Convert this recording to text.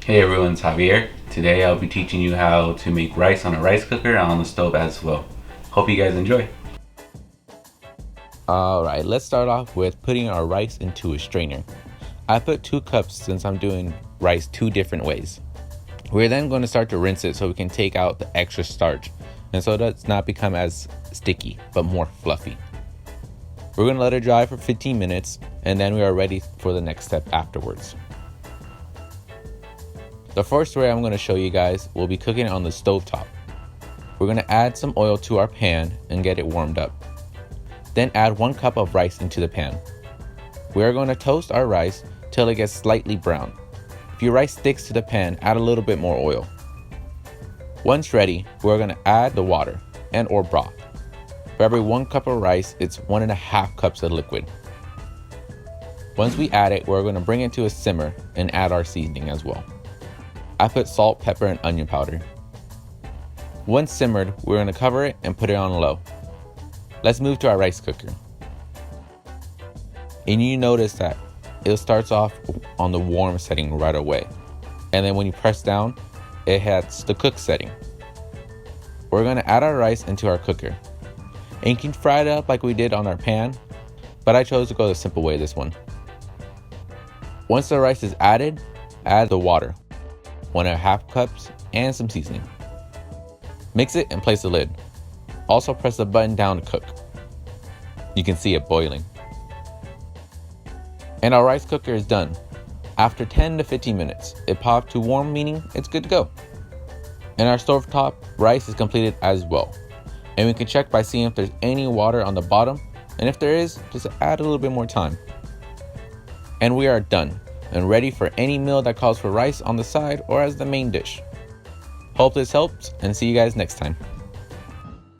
Hey everyone, it's Javier. Today I'll be teaching you how to make rice on a rice cooker and on the stove as well. Hope you guys enjoy. Alright, let's start off with putting our rice into a strainer. I put 2 cups since I'm doing rice 2 different ways. We're then going to start to rinse it so we can take out the extra starch and so that it's not become as sticky but more fluffy. We're going to let it dry for 15 minutes and then we are ready for the next step afterwards. The first way I'm going to show you guys will be cooking it on the stove top. We're going to add some oil to our pan and get it warmed up. Then add 1 cup of rice into the pan. We are going to toast our rice till it gets slightly brown. If your rice sticks to the pan, add a little bit more oil. Once ready, we're going to add the water and or broth. For every 1 cup of rice, it's 1.5 cups of liquid. Once we add it, we're going to bring it to a simmer and add our seasoning as well. I put salt, pepper, and onion powder. Once simmered, we're going to cover it and put it on low. Let's move to our rice cooker. And you notice that it starts off on the warm setting right away. And then when you press down, it hits the cook setting. We're going to add our rice into our cooker. And you can fry it up like we did on our pan, but I chose to go the simple way this one. Once the rice is added, add the water, 1.5 cups, and some seasoning. Mix it and place the lid. Also press the button down to cook. You can see it boiling. And our rice cooker is done. After 10 to 15 minutes, it popped to warm, meaning it's good to go. And our stovetop rice is completed as well. And we can check by seeing if there's any water on the bottom, and if there is, just add a little bit more time. And we are done and ready for any meal that calls for rice on the side or as the main dish. Hope this helps and see you guys next time.